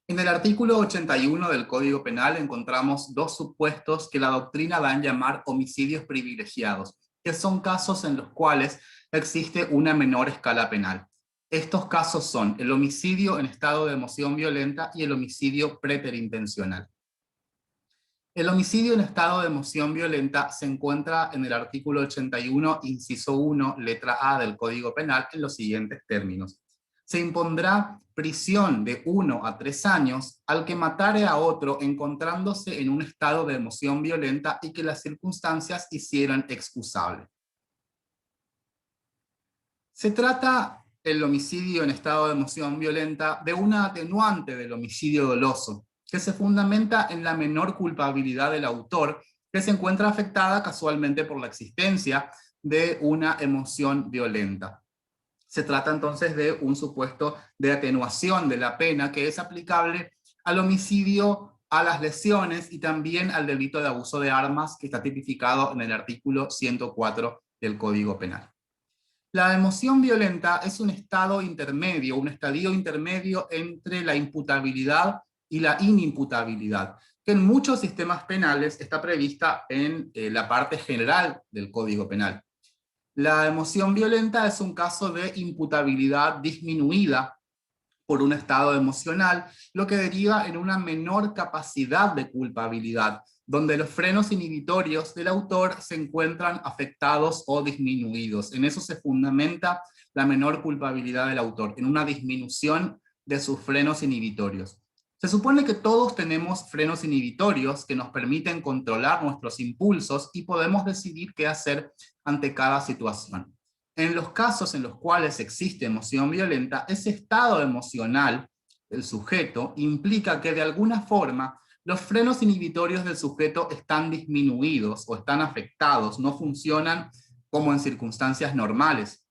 En el artículo 81 del Código Penal encontramos dos supuestos que la doctrina da en llamar homicidios privilegiados, que son casos en los cuales existe una menor escala penal. Estos casos son el homicidio en estado de emoción violenta y el homicidio preterintencional. El homicidio en estado de emoción violenta se encuentra en el artículo 81, inciso 1, letra A del Código Penal en los siguientes términos. Se impondrá prisión de 1 a 3 años al que matare a otro encontrándose en un estado de emoción violenta y que las circunstancias hicieran excusable. Se trata el homicidio en estado de emoción violenta de una atenuante del homicidio doloso, que se fundamenta en la menor culpabilidad del autor, que se encuentra afectada casualmente por la existencia de una emoción violenta. Se trata entonces de un supuesto de atenuación de la pena que es aplicable al homicidio, a las lesiones y también al delito de abuso de armas que está tipificado en el artículo 104 del Código Penal. La emoción violenta es un estado intermedio, un estadio intermedio entre la imputabilidad y la inimputabilidad, que en muchos sistemas penales está prevista en la parte general del Código Penal. La emoción violenta es un caso de imputabilidad disminuida por un estado emocional, lo que deriva en una menor capacidad de culpabilidad, donde los frenos inhibitorios del autor se encuentran afectados o disminuidos. En eso se fundamenta la menor culpabilidad del autor, en una disminución de sus frenos inhibitorios. Se supone que todos tenemos frenos inhibitorios que nos permiten controlar nuestros impulsos y podemos decidir qué hacer ante cada situación. En los casos en los cuales existe emoción violenta, ese estado emocional del sujeto implica que de alguna forma los frenos inhibitorios del sujeto están disminuidos o están afectados, no funcionan como en circunstancias normales.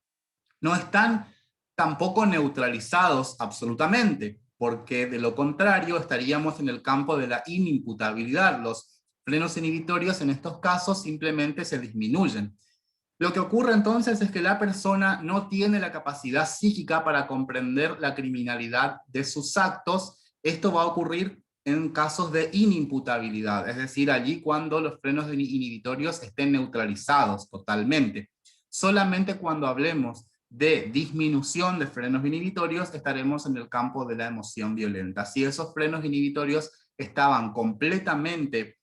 No están tampoco neutralizados absolutamente, porque de lo contrario estaríamos en el campo de la inimputabilidad. Los frenos inhibitorios en estos casos simplemente se disminuyen. Lo que ocurre entonces es que la persona no tiene la capacidad psíquica para comprender la criminalidad de sus actos. Esto va a ocurrir en casos de inimputabilidad, es decir, allí cuando los frenos inhibitorios estén neutralizados totalmente. Solamente cuando hablemos de disminución de frenos inhibitorios estaremos en el campo de la emoción violenta. Si esos frenos inhibitorios estaban completamente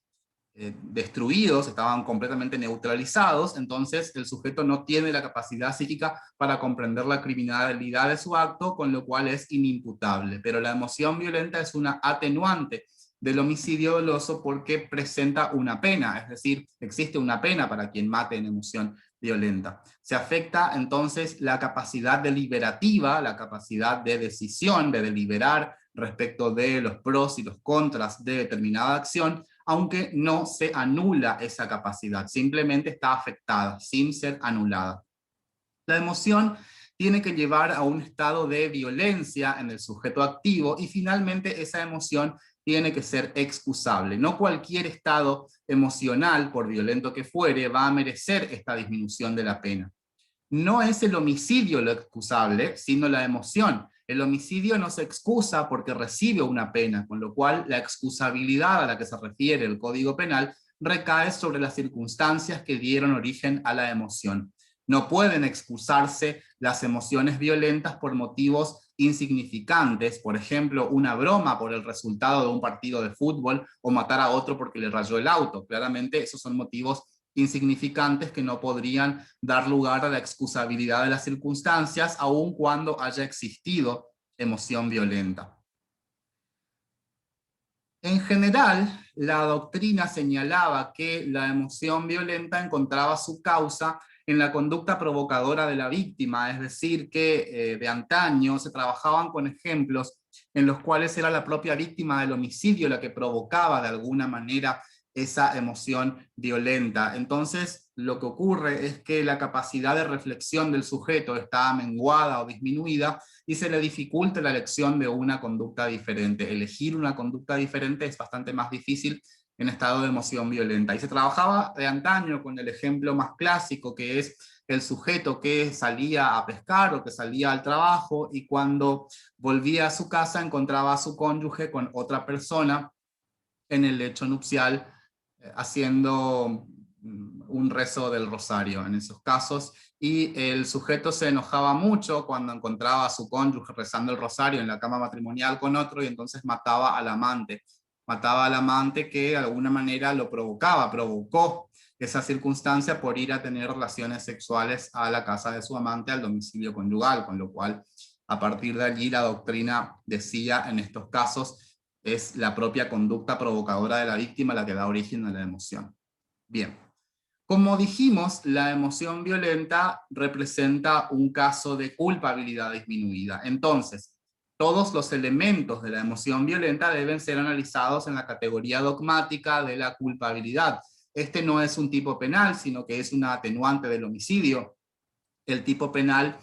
destruidos, estaban completamente neutralizados, entonces el sujeto no tiene la capacidad psíquica para comprender la criminalidad de su acto, con lo cual es inimputable. Pero la emoción violenta es una atenuante del homicidio doloso porque presenta una pena, es decir, existe una pena para quien mate en emoción violenta. Se afecta entonces la capacidad deliberativa, la capacidad de decisión, de deliberar respecto de los pros y los contras de determinada acción, aunque no se anula esa capacidad, simplemente está afectada, sin ser anulada. La emoción tiene que llevar a un estado de violencia en el sujeto activo y finalmente esa emoción tiene que ser excusable. No cualquier estado emocional, por violento que fuere, va a merecer esta disminución de la pena. No es el homicidio lo excusable, sino la emoción. El homicidio no se excusa porque recibe una pena, con lo cual la excusabilidad a la que se refiere el Código Penal recae sobre las circunstancias que dieron origen a la emoción. No pueden excusarse las emociones violentas por motivos insignificantes, por ejemplo, una broma por el resultado de un partido de fútbol o matar a otro porque le rayó el auto. Claramente esos son motivos insignificantes que no podrían dar lugar a la excusabilidad de las circunstancias, aun cuando haya existido emoción violenta. En general, la doctrina señalaba que la emoción violenta encontraba su causa en la conducta provocadora de la víctima, es decir, que de antaño se trabajaban con ejemplos en los cuales era la propia víctima del homicidio la que provocaba de alguna manera esa emoción violenta. Entonces, lo que ocurre es que la capacidad de reflexión del sujeto está menguada o disminuida y se le dificulta la elección de una conducta diferente. Elegir una conducta diferente es bastante más difícil en estado de emoción violenta. Y se trabajaba de antaño con el ejemplo más clásico, que es el sujeto que salía a pescar o que salía al trabajo y cuando volvía a su casa encontraba a su cónyuge con otra persona en el lecho nupcial haciendo un rezo del rosario en esos casos, y el sujeto se enojaba mucho cuando encontraba a su cónyuge rezando el rosario en la cama matrimonial con otro, y entonces mataba al amante que de alguna manera lo provocó esa circunstancia por ir a tener relaciones sexuales a la casa de su amante, al domicilio conyugal, con lo cual a partir de allí la doctrina decía en estos casos es la propia conducta provocadora de la víctima la que da origen a la emoción. Bien, como dijimos, la emoción violenta representa un caso de culpabilidad disminuida. Entonces, todos los elementos de la emoción violenta deben ser analizados en la categoría dogmática de la culpabilidad. Este no es un tipo penal, sino que es una atenuante del homicidio. El tipo penal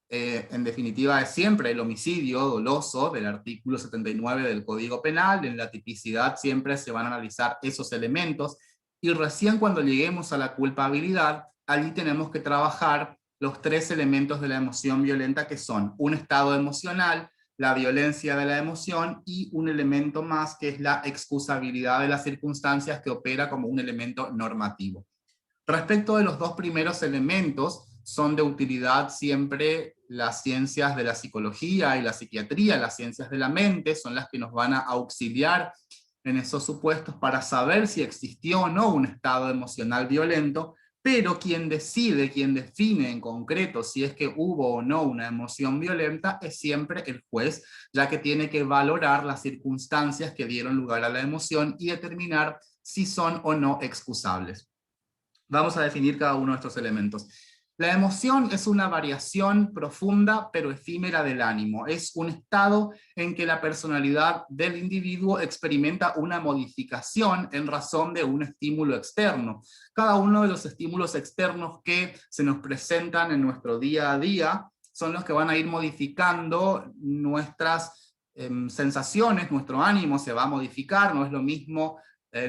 en definitiva es siempre el homicidio doloso del artículo 79 del Código Penal. En la tipicidad siempre se van a analizar esos elementos, y recién cuando lleguemos a la culpabilidad, allí tenemos que trabajar los tres elementos de la emoción violenta, que son un estado emocional, la violencia de la emoción y un elemento más que es la excusabilidad de las circunstancias, que opera como un elemento normativo. Respecto de los dos primeros elementos, son de utilidad siempre las ciencias de la psicología y la psiquiatría. Las ciencias de la mente son las que nos van a auxiliar en esos supuestos para saber si existió o no un estado emocional violento, pero quien decide, quien define en concreto si es que hubo o no una emoción violenta es siempre el juez, ya que tiene que valorar las circunstancias que dieron lugar a la emoción y determinar si son o no excusables. Vamos a definir cada uno de estos elementos. La emoción es una variación profunda pero efímera del ánimo. Es un estado en que la personalidad del individuo experimenta una modificación en razón de un estímulo externo. Cada uno de los estímulos externos que se nos presentan en nuestro día a día son los que van a ir modificando nuestras sensaciones, nuestro ánimo se va a modificar. No es lo mismo,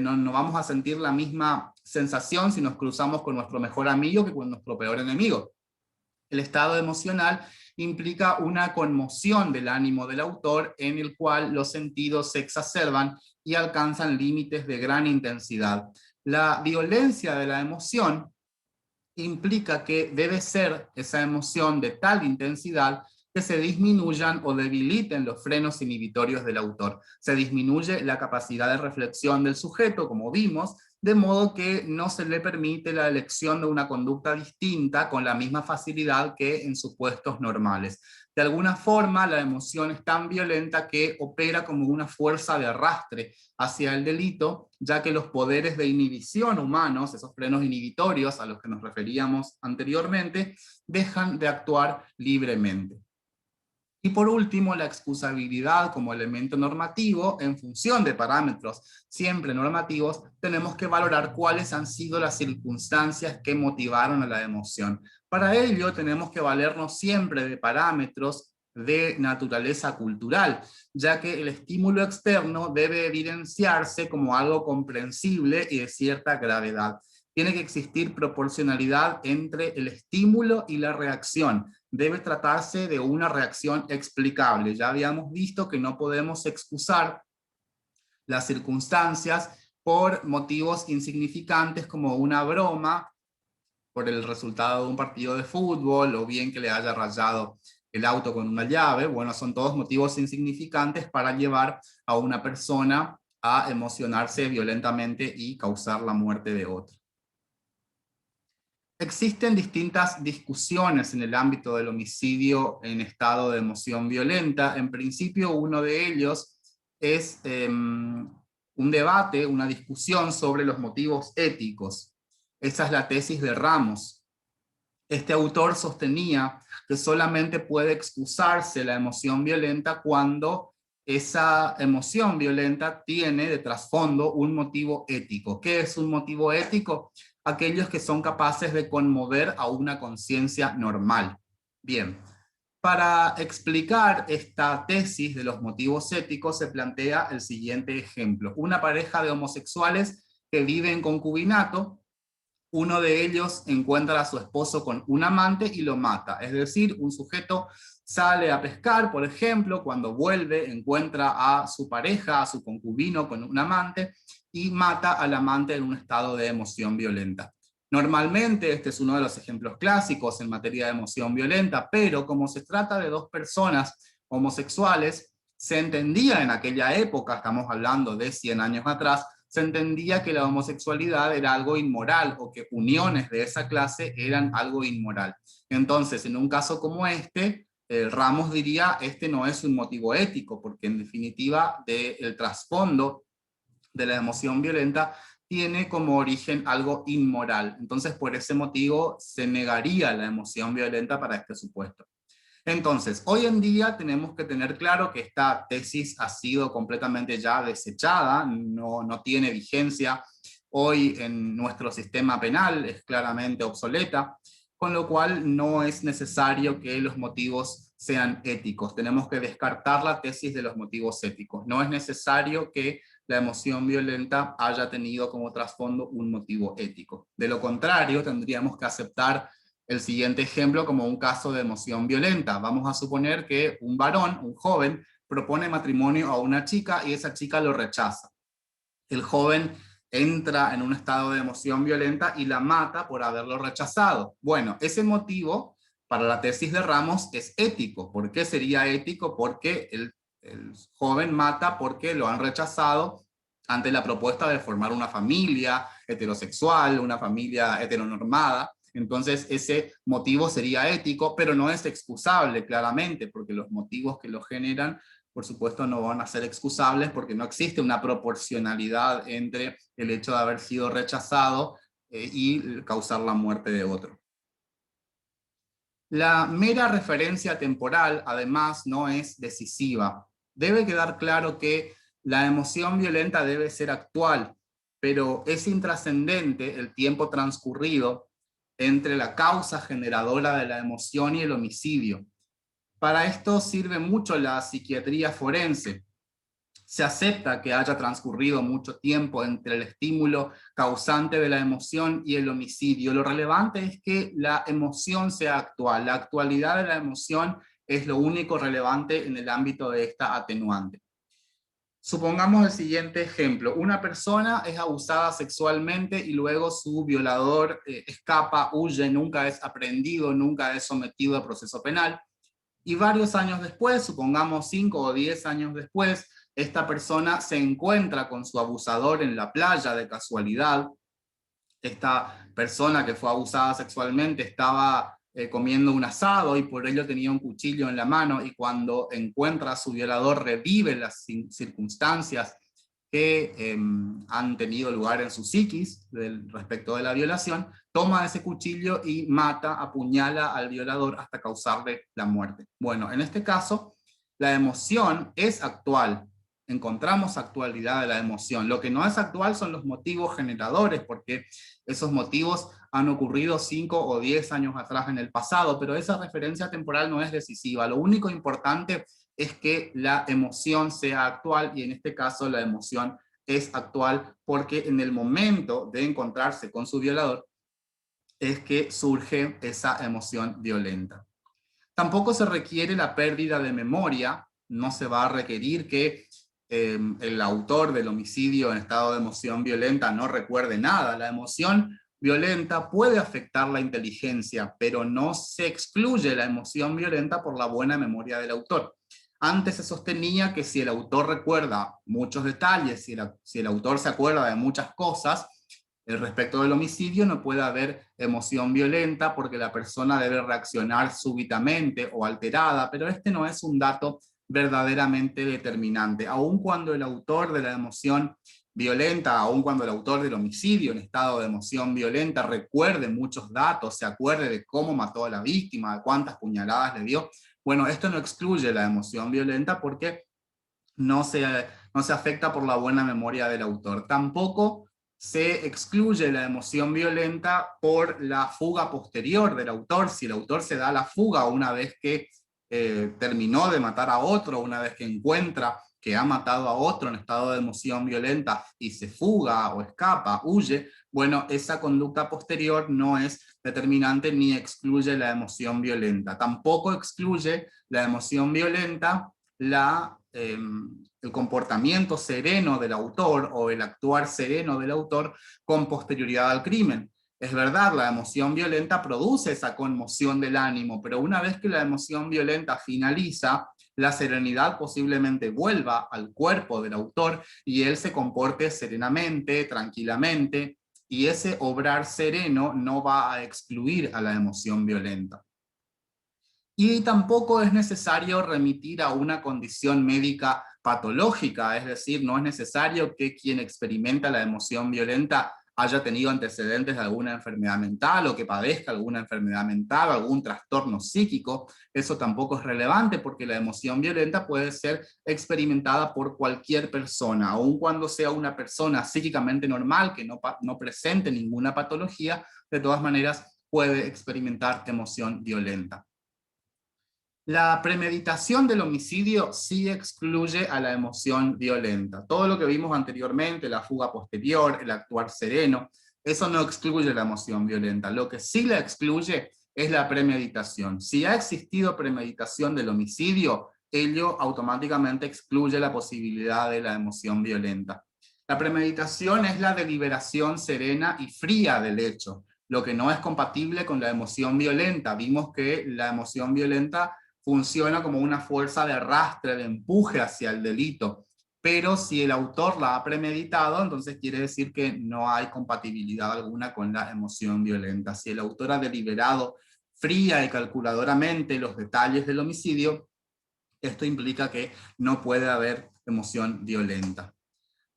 no vamos a sentir la misma sensación si nos cruzamos con nuestro mejor amigo que con nuestro peor enemigo. El estado emocional implica una conmoción del ánimo del autor en el cual los sentidos se exacerban y alcanzan límites de gran intensidad. La violencia de la emoción implica que debe ser esa emoción de tal intensidad que se disminuyan o debiliten los frenos inhibitorios del autor. Se disminuye la capacidad de reflexión del sujeto, como vimos, de modo que no se le permite la elección de una conducta distinta con la misma facilidad que en supuestos normales. De alguna forma, la emoción es tan violenta que opera como una fuerza de arrastre hacia el delito, ya que los poderes de inhibición humanos, esos frenos inhibitorios a los que nos referíamos anteriormente, dejan de actuar libremente. Y por último, la excusabilidad como elemento normativo. En función de parámetros siempre normativos, tenemos que valorar cuáles han sido las circunstancias que motivaron a la emoción. Para ello tenemos que valernos siempre de parámetros de naturaleza cultural, ya que el estímulo externo debe evidenciarse como algo comprensible y de cierta gravedad. Tiene que existir proporcionalidad entre el estímulo y la reacción. Debe tratarse de una reacción explicable. Ya habíamos visto que no podemos excusar las circunstancias por motivos insignificantes como una broma, por el resultado de un partido de fútbol, o bien que le haya rayado el auto con una llave. Bueno, son todos motivos insignificantes para llevar a una persona a emocionarse violentamente y causar la muerte de otro. Existen distintas discusiones en el ámbito del homicidio en estado de emoción violenta. En principio, uno de ellos es un debate, una discusión sobre los motivos éticos. Esa es la tesis de Ramos. Este autor sostenía que solamente puede excusarse la emoción violenta cuando esa emoción violenta tiene de trasfondo un motivo ético. ¿Qué es un motivo ético? Aquellos que son capaces de conmover a una conciencia normal. Bien, para explicar esta tesis de los motivos éticos se plantea el siguiente ejemplo. Una pareja de homosexuales que vive en concubinato. uno de ellos encuentra a su esposo con un amante y lo mata. Es decir, un sujeto sale a pescar, por ejemplo, cuando vuelve encuentra a su pareja, a su concubino con un amante, y mata al amante en un estado de emoción violenta. Normalmente este es uno de los ejemplos clásicos en materia de emoción violenta, pero como se trata de dos personas homosexuales, se entendía en aquella época, estamos hablando de 100 años atrás, se entendía que la homosexualidad era algo inmoral o que uniones de esa clase eran algo inmoral. Entonces, en un caso como este, Ramos diría, este no es un motivo ético, porque en definitiva el trasfondo de la emoción violenta tiene como origen algo inmoral. Entonces, por ese motivo, se negaría la emoción violenta para este supuesto. Entonces, hoy en día tenemos que tener claro que esta tesis ha sido completamente ya desechada, no tiene vigencia. Hoy en nuestro sistema penal es claramente obsoleta, con lo cual no es necesario que los motivos sean éticos. Tenemos que descartar la tesis de los motivos éticos. No es necesario que la emoción violenta haya tenido como trasfondo un motivo ético. De lo contrario, tendríamos que aceptar el siguiente ejemplo como un caso de emoción violenta. Vamos a suponer que un varón, un joven, propone matrimonio a una chica y esa chica lo rechaza. El joven entra en un estado de emoción violenta y la mata por haberlo rechazado. Bueno, ese motivo para la tesis de Ramos es ético. ¿Por qué sería ético? Porque el joven mata porque lo han rechazado ante la propuesta de formar una familia heterosexual, una familia heteronormada. Entonces ese motivo sería ético, pero no es excusable claramente, porque los motivos que lo generan, por supuesto, no van a ser excusables porque no existe una proporcionalidad entre el hecho de haber sido rechazado y causar la muerte de otro. La mera referencia temporal, además, no es decisiva. Debe quedar claro que la emoción violenta debe ser actual, pero es intrascendente el tiempo transcurrido entre la causa generadora de la emoción y el homicidio. Para esto sirve mucho la psiquiatría forense. Se acepta que haya transcurrido mucho tiempo entre el estímulo causante de la emoción y el homicidio. Lo relevante es que la emoción sea actual. La actualidad de la emoción es lo único relevante en el ámbito de esta atenuante. Supongamos el siguiente ejemplo. Una persona es abusada sexualmente y luego su violador escapa, huye, nunca es aprehendido, nunca es sometido a proceso penal. Y varios años después, supongamos 5 o 10 años después, esta persona se encuentra con su abusador en la playa de casualidad. Esta persona que fue abusada sexualmente estaba comiendo un asado y por ello tenía un cuchillo en la mano, y cuando encuentra a su violador revive las circunstancias que han tenido lugar en su psiquis respecto de la violación, toma ese cuchillo y mata, apuñala al violador hasta causarle la muerte. Bueno, en este caso, la emoción es actual. Encontramos actualidad de la emoción. Lo que no es actual son los motivos generadores, porque esos motivos han ocurrido 5 o 10 años atrás en el pasado, pero esa referencia temporal no es decisiva. Lo único importante es que la emoción sea actual, y en este caso la emoción es actual porque en el momento de encontrarse con su violador es que surge esa emoción violenta. Tampoco se requiere la pérdida de memoria, no se va a requerir que el autor del homicidio en estado de emoción violenta no recuerde nada. La emoción violenta puede afectar la inteligencia, pero no se excluye la emoción violenta por la buena memoria del autor. Antes se sostenía que si el autor recuerda muchos detalles, si el autor se acuerda de muchas cosas, respecto del homicidio no puede haber emoción violenta porque la persona debe reaccionar súbitamente o alterada, pero este no es un dato verdaderamente determinante. Aun cuando el autor de la emoción violenta, aun cuando el autor del homicidio en estado de emoción violenta recuerde muchos datos, se acuerde de cómo mató a la víctima, de cuántas puñaladas le dio, bueno, esto no excluye la emoción violenta porque no se afecta por la buena memoria del autor. Tampoco se excluye la emoción violenta por la fuga posterior del autor. Si el autor se da la fuga una vez que terminó de matar a otro, una vez que encuentra que ha matado a otro en estado de emoción violenta y se fuga o escapa, huye, bueno, esa conducta posterior no es determinante ni excluye la emoción violenta. Tampoco excluye la emoción violenta el comportamiento sereno del autor o el actuar sereno del autor con posterioridad al crimen. Es verdad, la emoción violenta produce esa conmoción del ánimo, pero una vez que la emoción violenta finaliza, la serenidad posiblemente vuelva al cuerpo del autor y él se comporte serenamente, tranquilamente, y ese obrar sereno no va a excluir a la emoción violenta. Y tampoco es necesario remitir a una condición médica patológica, es decir, no es necesario que quien experimenta la emoción violenta haya tenido antecedentes de alguna enfermedad mental o que padezca alguna enfermedad mental o algún trastorno psíquico. Eso tampoco es relevante porque la emoción violenta puede ser experimentada por cualquier persona, aun cuando sea una persona psíquicamente normal que no presente ninguna patología, de todas maneras puede experimentar emoción violenta. La premeditación del homicidio sí excluye a la emoción violenta. Todo lo que vimos anteriormente, la fuga posterior, el actuar sereno, eso no excluye la emoción violenta. Lo que sí la excluye es la premeditación. Si ha existido premeditación del homicidio, ello automáticamente excluye la posibilidad de la emoción violenta. La premeditación es la deliberación serena y fría del hecho, lo que no es compatible con la emoción violenta. Vimos que la emoción violenta funciona como una fuerza de arrastre, de empuje hacia el delito. Pero si el autor la ha premeditado, entonces quiere decir que no hay compatibilidad alguna con la emoción violenta. Si el autor ha deliberado fría y calculadoramente los detalles del homicidio, esto implica que no puede haber emoción violenta.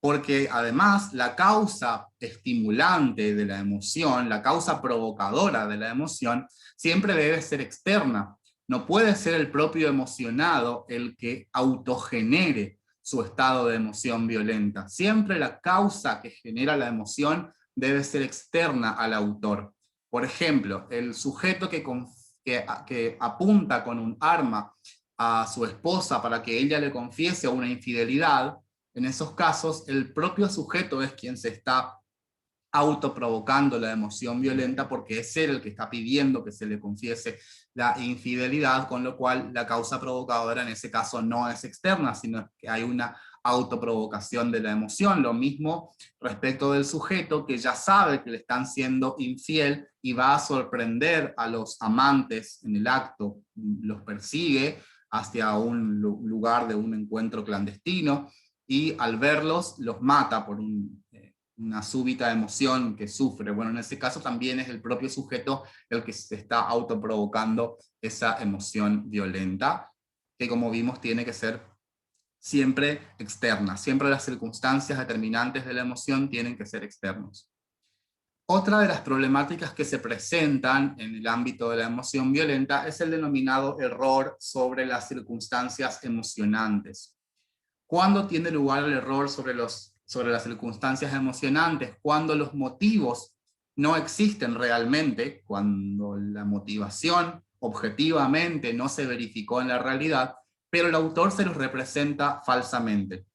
Porque además la causa estimulante de la emoción, la causa provocadora de la emoción, siempre debe ser externa. No puede ser el propio emocionado el que autogenere su estado de emoción violenta. Siempre la causa que genera la emoción debe ser externa al autor. Por ejemplo, el sujeto que apunta con un arma a su esposa para que ella le confiese una infidelidad, en esos casos el propio sujeto es quien se está autoprovocando la emoción violenta porque es él el que está pidiendo que se le confiese la infidelidad, con lo cual la causa provocadora en ese caso no es externa, sino que hay una autoprovocación de la emoción. Lo mismo respecto del sujeto que ya sabe que le están siendo infiel y va a sorprender a los amantes en el acto, los persigue hacia un lugar de un encuentro clandestino y al verlos los mata por una súbita emoción que sufre. Bueno, en ese caso también es el propio sujeto el que se está autoprovocando esa emoción violenta, que como vimos tiene que ser siempre externa. Siempre las circunstancias determinantes de la emoción tienen que ser externos. Otra de las problemáticas que se presentan en el ámbito de la emoción violenta es el denominado error sobre las circunstancias emocionantes. ¿Cuándo tiene lugar el error sobre las circunstancias emocionantes? Cuando los motivos no existen realmente, cuando la motivación objetivamente no se verificó en la realidad, pero el autor se los representa falsamente.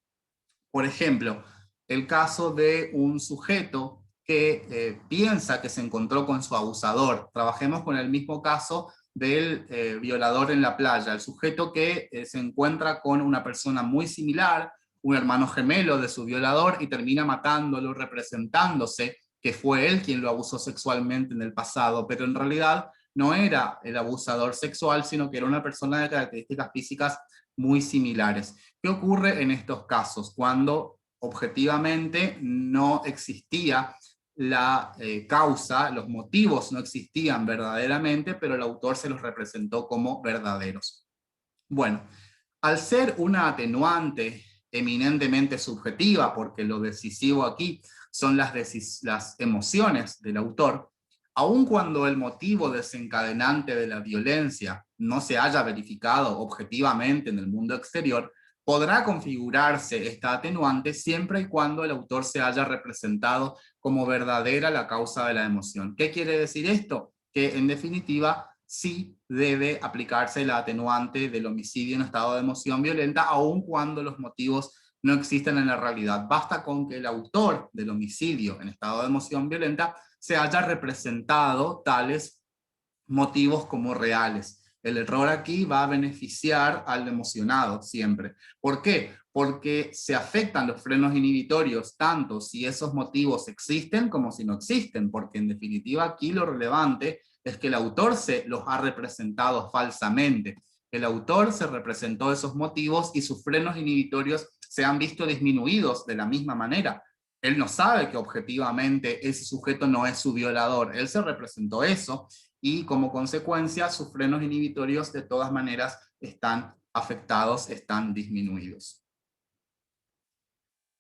Por ejemplo, el caso de un sujeto que piensa que se encontró con su abusador. Trabajemos con el mismo caso del violador en la playa, el sujeto que se encuentra con una persona muy similar, un hermano gemelo de su violador, y termina matándolo, representándose que fue él quien lo abusó sexualmente en el pasado, pero en realidad no era el abusador sexual, sino que era una persona de características físicas muy similares. ¿Qué ocurre en estos casos? Cuando objetivamente no existía la causa, los motivos no existían verdaderamente, pero el autor se los representó como verdaderos. Bueno, al ser una atenuante eminentemente subjetiva, porque lo decisivo aquí son las emociones del autor, aun cuando el motivo desencadenante de la violencia no se haya verificado objetivamente en el mundo exterior, podrá configurarse esta atenuante siempre y cuando el autor se haya representado como verdadera la causa de la emoción. ¿Qué quiere decir esto? Que en definitiva sí debe aplicarse la atenuante del homicidio en estado de emoción violenta, aun cuando los motivos no existen en la realidad. Basta con que el autor del homicidio en estado de emoción violenta se haya representado tales motivos como reales. El error aquí va a beneficiar al emocionado siempre. ¿Por qué? Porque se afectan los frenos inhibitorios tanto si esos motivos existen como si no existen, porque en definitiva aquí lo relevante es que el autor se los ha representado falsamente. El autor se representó esos motivos y sus frenos inhibitorios se han visto disminuidos de la misma manera. Él no sabe que objetivamente ese sujeto no es su violador, él se representó eso y como consecuencia sus frenos inhibitorios de todas maneras están afectados, están disminuidos.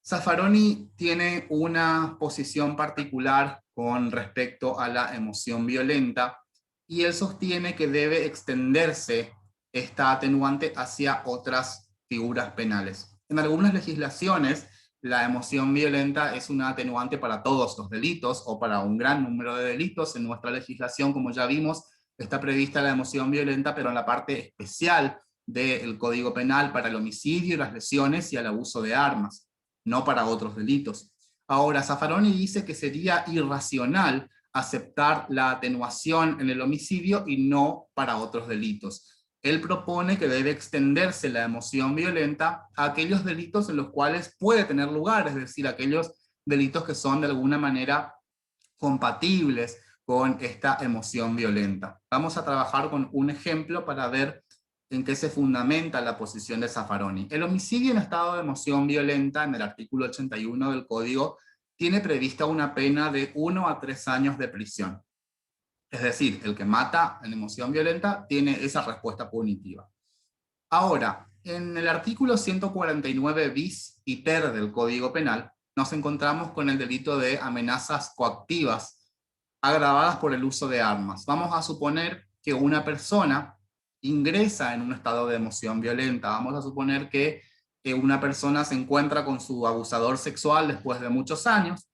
Zaffaroni tiene una posición particular con respecto a la emoción violenta y él sostiene que debe extenderse esta atenuante hacia otras figuras penales. En algunas legislaciones, la emoción violenta es una atenuante para todos los delitos o para un gran número de delitos. En nuestra legislación, como ya vimos, está prevista la emoción violenta, pero en la parte especial del Código Penal para el homicidio, las lesiones y el abuso de armas, no para otros delitos. Ahora, Zaffaroni dice que sería irracional aceptar la atenuación en el homicidio y no para otros delitos. Él propone que debe extenderse la emoción violenta a aquellos delitos en los cuales puede tener lugar, es decir, aquellos delitos que son de alguna manera compatibles con esta emoción violenta. Vamos a trabajar con un ejemplo para ver en qué se fundamenta la posición de Zaffaroni. El homicidio en estado de emoción violenta, en el artículo 81 del Código, tiene prevista una pena de 1 a 3 años de prisión. Es decir, el que mata en emoción violenta tiene esa respuesta punitiva. Ahora, en el artículo 149 bis y ter del Código Penal, nos encontramos con el delito de amenazas coactivas agravadas por el uso de armas. Vamos a suponer que una persona ingresa en un estado de emoción violenta. Vamos a suponer que una persona se encuentra con su abusador sexual después de muchos años,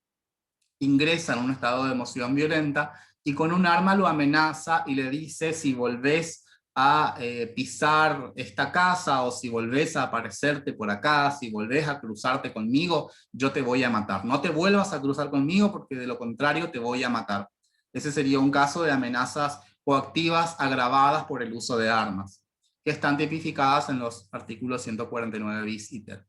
ingresa en un estado de emoción violenta y con un arma lo amenaza y le dice: si volvés a pisar esta casa o si volvés a aparecerte por acá, si volvés a cruzarte conmigo, yo te voy a matar. No te vuelvas a cruzar conmigo porque de lo contrario te voy a matar. Ese sería un caso de amenazas coactivas agravadas por el uso de armas, que están tipificadas en los artículos 149 bis y ter.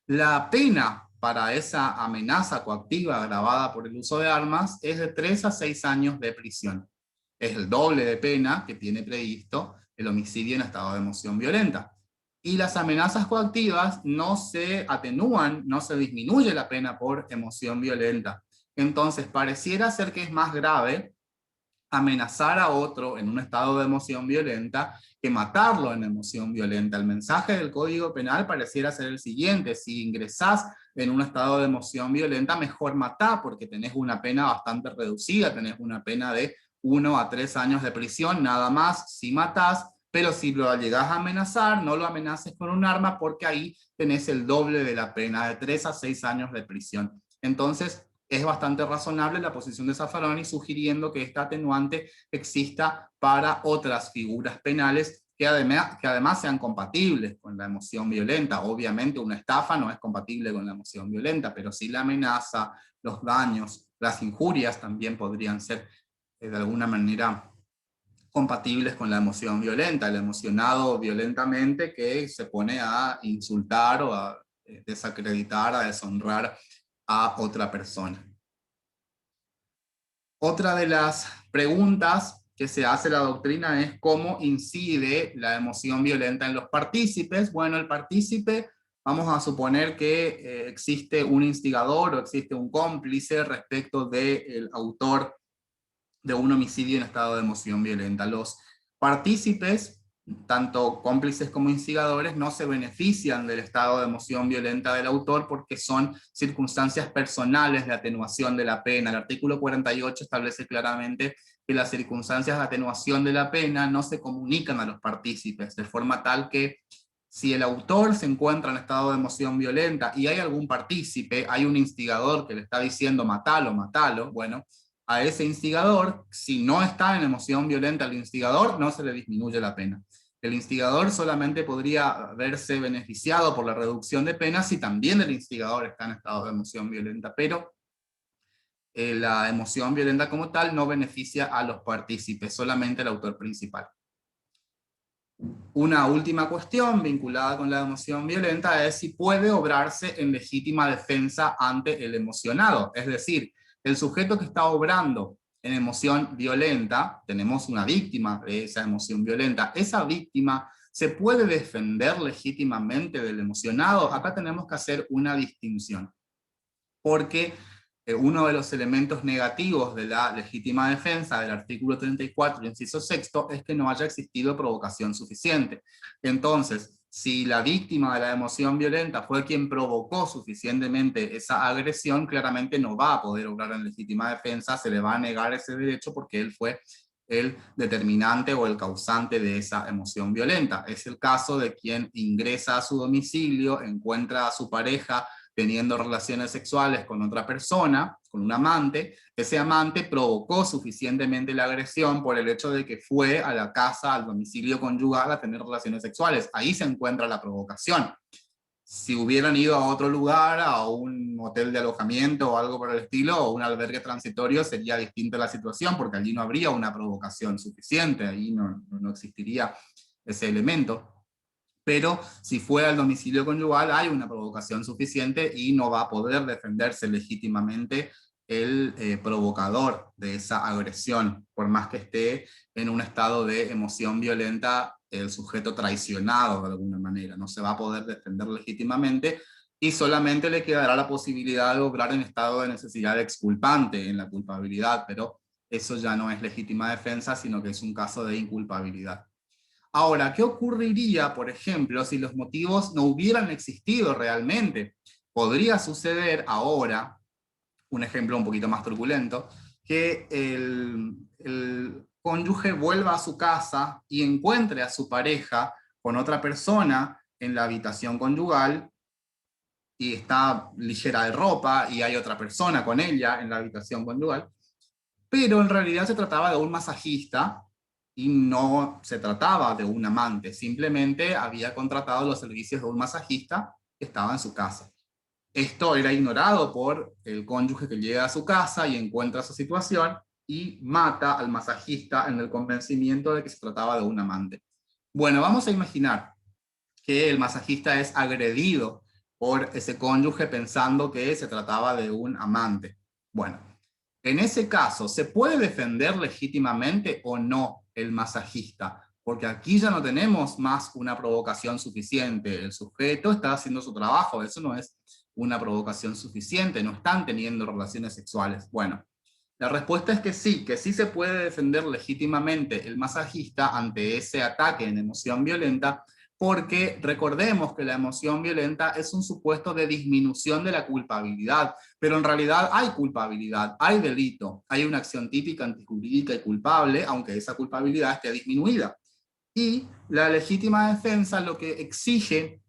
La pena para esa amenaza coactiva agravada por el uso de armas es de 3 a 6 años de prisión. Es el doble de pena que tiene previsto el homicidio en estado de emoción violenta. Y las amenazas coactivas no se atenúan, no se disminuye la pena por emoción violenta. Entonces, pareciera ser que es más grave amenazar a otro en un estado de emoción violenta que matarlo en emoción violenta. El mensaje del Código Penal pareciera ser el siguiente: si ingresás en un estado de emoción violenta, mejor matá, porque tenés una pena bastante reducida, tenés una pena de 1 a 3 años de prisión, nada más si matás, pero si lo llegás a amenazar, no lo amenaces con un arma, porque ahí tenés el doble de la pena, de 3 a 6 años de prisión. Entonces, es bastante razonable la posición de Zaffaroni, sugiriendo que esta atenuante exista para otras figuras penales que además sean compatibles con la emoción violenta. Obviamente una estafa no es compatible con la emoción violenta, pero sí la amenaza, los daños, las injurias también podrían ser de alguna manera compatibles con la emoción violenta. El emocionado violentamente que se pone a insultar o a desacreditar, a deshonrar a otra persona. Otra de las preguntas que se hace la doctrina es cómo incide la emoción violenta en los partícipes. Bueno, el partícipe, vamos a suponer que existe un instigador o existe un cómplice respecto del autor de un homicidio en estado de emoción violenta. Los partícipes, tanto cómplices como instigadores, no se benefician del estado de emoción violenta del autor porque son circunstancias personales de atenuación de la pena. El artículo 48 establece claramente que las circunstancias de atenuación de la pena no se comunican a los partícipes, de forma tal que si el autor se encuentra en estado de emoción violenta y hay algún partícipe, hay un instigador que le está diciendo matalo, matalo, bueno, a ese instigador, si no está en emoción violenta el instigador, no se le disminuye la pena. El instigador solamente podría verse beneficiado por la reducción de pena si también el instigador está en estado de emoción violenta, pero la emoción violenta como tal no beneficia a los partícipes, solamente al autor principal. Una última cuestión vinculada con la emoción violenta es si puede obrarse en legítima defensa ante el emocionado. Es decir, el sujeto que está obrando en emoción violenta, tenemos una víctima de esa emoción violenta, esa víctima se puede defender legítimamente del emocionado. Acá tenemos que hacer una distinción, porque uno de los elementos negativos de la legítima defensa del artículo 34, inciso sexto, es que no haya existido provocación suficiente. Entonces, si la víctima de la emoción violenta fue quien provocó suficientemente esa agresión, claramente no va a poder obrar en legítima defensa, se le va a negar ese derecho porque él fue el determinante o el causante de esa emoción violenta. Es el caso de quien ingresa a su domicilio, encuentra a su pareja teniendo relaciones sexuales con otra persona, con un amante. Ese amante provocó suficientemente la agresión por el hecho de que fue a la casa, al domicilio conyugal a tener relaciones sexuales. Ahí se encuentra la provocación. Si hubieran ido a otro lugar, a un hotel de alojamiento o algo por el estilo, o un albergue transitorio, sería distinta la situación, porque allí no habría una provocación suficiente, ahí no existiría ese elemento. Pero si fue al domicilio conyugal hay una provocación suficiente y no va a poder defenderse legítimamente el provocador de esa agresión, por más que esté en un estado de emoción violenta el sujeto traicionado de alguna manera. No se va a poder defender legítimamente y solamente le quedará la posibilidad de obrar en estado de necesidad exculpante en la culpabilidad, pero eso ya no es legítima defensa, sino que es un caso de inculpabilidad. Ahora, ¿qué ocurriría, por ejemplo, si los motivos no hubieran existido realmente? Podría suceder ahora, un ejemplo un poquito más truculento, que el cónyuge vuelva a su casa y encuentre a su pareja con otra persona en la habitación conyugal y está ligera de ropa y hay otra persona con ella en la habitación conyugal, pero en realidad se trataba de un masajista y no se trataba de un amante, simplemente había contratado los servicios de un masajista que estaba en su casa. Esto era ignorado por el cónyuge que llega a su casa y encuentra su situación y mata al masajista en el convencimiento de que se trataba de un amante. Bueno, vamos a imaginar que el masajista es agredido por ese cónyuge pensando que se trataba de un amante. Bueno, en ese caso, ¿se puede defender legítimamente o no el masajista? Porque aquí ya no tenemos más una provocación suficiente. El sujeto está haciendo su trabajo, eso no es una provocación suficiente, no están teniendo relaciones sexuales. Bueno, la respuesta es que sí se puede defender legítimamente el masajista ante ese ataque en emoción violenta, porque recordemos que la emoción violenta es un supuesto de disminución de la culpabilidad, pero en realidad hay culpabilidad, hay delito, hay una acción típica, antijurídica y culpable, aunque esa culpabilidad esté disminuida. Y la legítima defensa lo que exige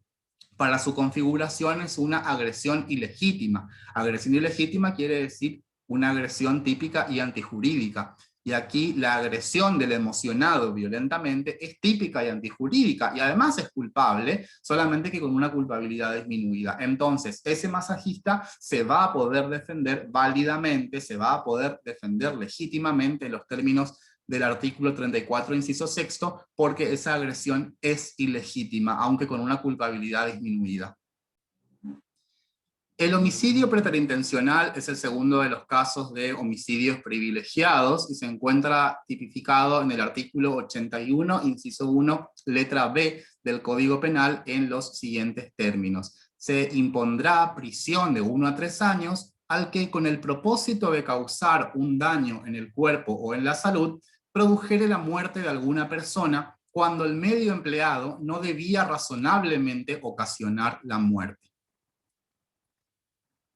para su configuración es una agresión ilegítima. Agresión ilegítima quiere decir una agresión típica y antijurídica. Y aquí la agresión del emocionado violentamente es típica y antijurídica, y además es culpable, solamente que con una culpabilidad disminuida. Entonces, ese masajista se va a poder defender válidamente, se va a poder defender legítimamente en los términos del artículo 34, inciso sexto, porque esa agresión es ilegítima, aunque con una culpabilidad disminuida. El homicidio preterintencional es el segundo de los casos de homicidios privilegiados y se encuentra tipificado en el artículo 81, inciso 1, letra B del Código Penal en los siguientes términos. Se impondrá prisión de 1 a 3 años al que, con el propósito de causar un daño en el cuerpo o en la salud, produjere la muerte de alguna persona cuando el medio empleado no debía razonablemente ocasionar la muerte.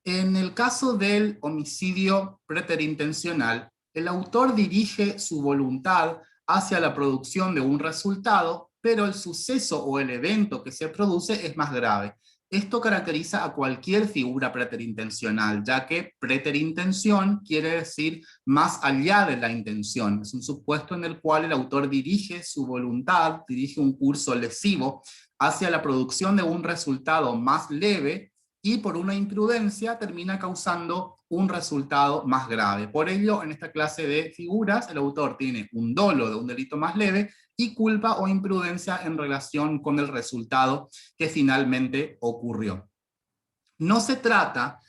En el caso del homicidio preterintencional, el autor dirige su voluntad hacia la producción de un resultado, pero el suceso o el evento que se produce es más grave. Esto caracteriza a cualquier figura preterintencional, ya que preterintención quiere decir más allá de la intención. Es un supuesto en el cual el autor dirige su voluntad, dirige un curso lesivo hacia la producción de un resultado más leve y por una imprudencia termina causando un resultado más grave. Por ello, en esta clase de figuras, el autor tiene un dolo de un delito más leve y culpa o imprudencia en relación con el resultado que finalmente ocurrió. No se trata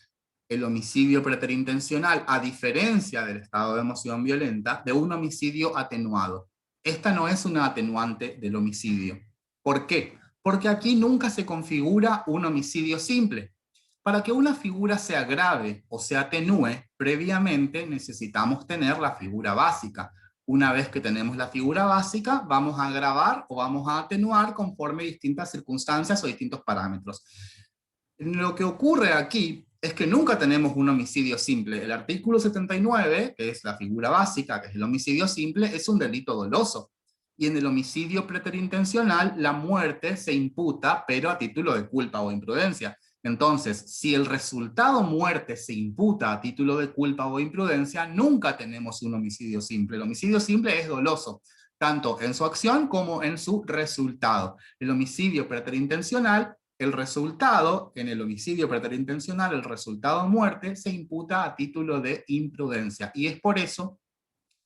el homicidio preterintencional, a diferencia del estado de emoción violenta, de un homicidio atenuado. Esta no es una atenuante del homicidio. ¿Por qué? Porque aquí nunca se configura un homicidio simple. Para que una figura sea grave o se atenúe, previamente necesitamos tener la figura básica. Una vez que tenemos la figura básica, vamos a agravar o vamos a atenuar conforme distintas circunstancias o distintos parámetros. Lo que ocurre aquí es que nunca tenemos un homicidio simple. El artículo 79, que es la figura básica, que es el homicidio simple, es un delito doloso. Y en el homicidio preterintencional, la muerte se imputa, pero a título de culpa o imprudencia. Entonces, si el resultado muerte se imputa a título de culpa o imprudencia, nunca tenemos un homicidio simple. El homicidio simple es doloso, tanto en su acción como en su resultado. El homicidio preterintencional, el resultado, en el homicidio preterintencional, el resultado muerte se imputa a título de imprudencia. Y es por eso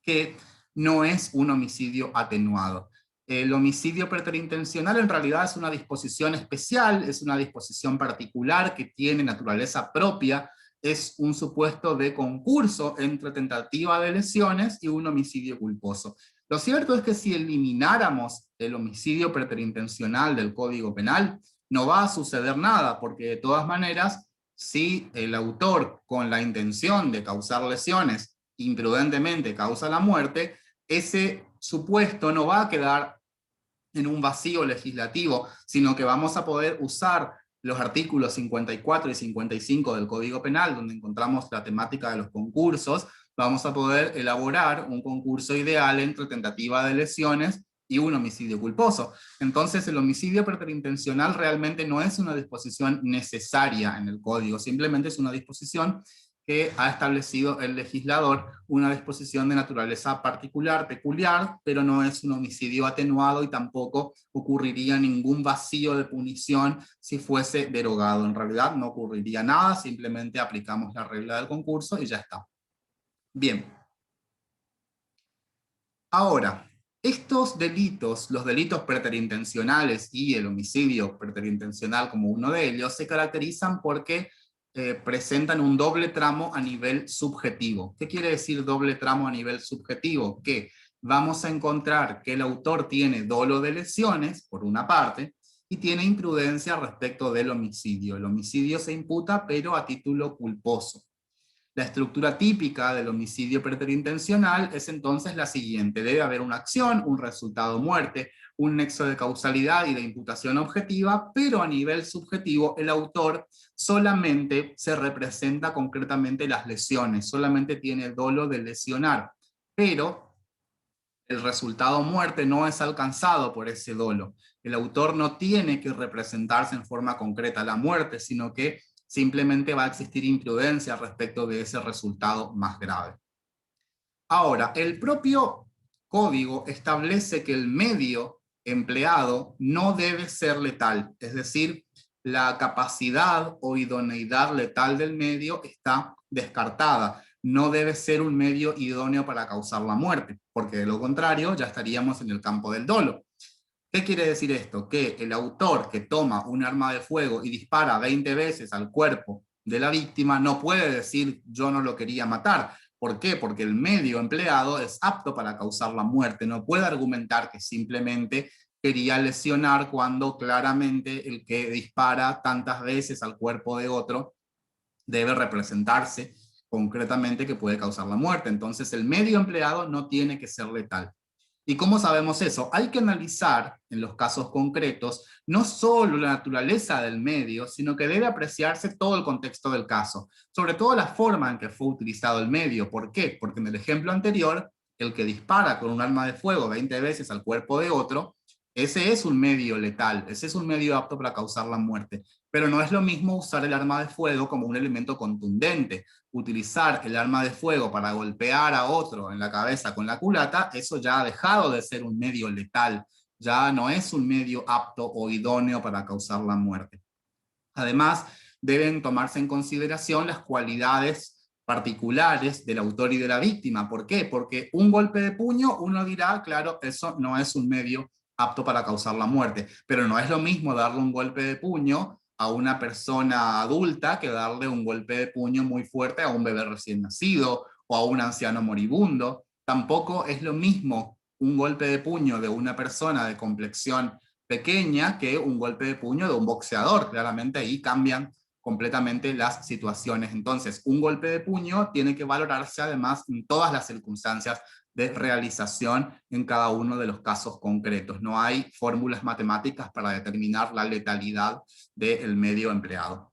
que no es un homicidio atenuado. El homicidio preterintencional en realidad es una disposición especial, es una disposición particular que tiene naturaleza propia, es un supuesto de concurso entre tentativa de lesiones y un homicidio culposo. Lo cierto es que si elimináramos el homicidio preterintencional del Código Penal, no va a suceder nada, porque de todas maneras, si el autor con la intención de causar lesiones imprudentemente causa la muerte, ese supuesto no va a quedar en un vacío legislativo, sino que vamos a poder usar los artículos 54 y 55 del Código Penal, donde encontramos la temática de los concursos. Vamos a poder elaborar un concurso ideal entre tentativa de lesiones y un homicidio culposo. Entonces el homicidio preterintencional realmente no es una disposición necesaria en el código, simplemente es una disposición que ha establecido el legislador, una disposición de naturaleza particular, peculiar, pero no es un homicidio atenuado y tampoco ocurriría ningún vacío de punición si fuese derogado. En realidad no ocurriría nada, simplemente aplicamos la regla del concurso y ya está. Bien. Ahora, estos delitos, los delitos preterintencionales y el homicidio preterintencional como uno de ellos, se caracterizan porque presentan un doble tramo a nivel subjetivo. ¿Qué quiere decir doble tramo a nivel subjetivo? Que vamos a encontrar que el autor tiene dolo de lesiones, por una parte, y tiene imprudencia respecto del homicidio. El homicidio se imputa, pero a título culposo. La estructura típica del homicidio preterintencional es entonces la siguiente: debe haber una acción, un resultado muerte, un nexo de causalidad y de imputación objetiva, pero a nivel subjetivo el autor solamente se representa concretamente las lesiones, solamente tiene dolo de lesionar, pero el resultado muerte no es alcanzado por ese dolo. El autor no tiene que representarse en forma concreta la muerte, sino que simplemente va a existir imprudencia respecto de ese resultado más grave. Ahora, el propio código establece que el medio empleado no debe ser letal, es decir, la capacidad o idoneidad letal del medio está descartada. No debe ser un medio idóneo para causar la muerte, porque de lo contrario ya estaríamos en el campo del dolo. ¿Qué quiere decir esto? Que el autor que toma un arma de fuego y dispara 20 veces al cuerpo de la víctima no puede decir yo no lo quería matar. ¿Por qué? Porque el medio empleado es apto para causar la muerte. No puede argumentar que simplemente quería lesionar cuando claramente el que dispara tantas veces al cuerpo de otro debe representarse concretamente que puede causar la muerte. Entonces el medio empleado no tiene que ser letal. ¿Y cómo sabemos eso? Hay que analizar en los casos concretos no solo la naturaleza del medio, sino que debe apreciarse todo el contexto del caso, sobre todo la forma en que fue utilizado el medio. ¿Por qué? Porque en el ejemplo anterior, el que dispara con un arma de fuego 20 veces al cuerpo de otro, ese es un medio letal, ese es un medio apto para causar la muerte. Pero no es lo mismo usar el arma de fuego como un elemento contundente. Utilizar el arma de fuego para golpear a otro en la cabeza con la culata, eso ya ha dejado de ser un medio letal, ya no es un medio apto o idóneo para causar la muerte. Además, deben tomarse en consideración las cualidades particulares del autor y de la víctima. ¿Por qué? Porque un golpe de puño, uno dirá, claro, eso no es un medio apto para causar la muerte, pero no es lo mismo darle un golpe de puño a una persona adulta que darle un golpe de puño muy fuerte a un bebé recién nacido o a un anciano moribundo. Tampoco es lo mismo un golpe de puño de una persona de complexión pequeña que un golpe de puño de un boxeador. Claramente ahí cambian completamente las situaciones. Entonces, un golpe de puño tiene que valorarse además en todas las circunstancias de realización en cada uno de los casos concretos. No hay fórmulas matemáticas para determinar la letalidad del medio empleado.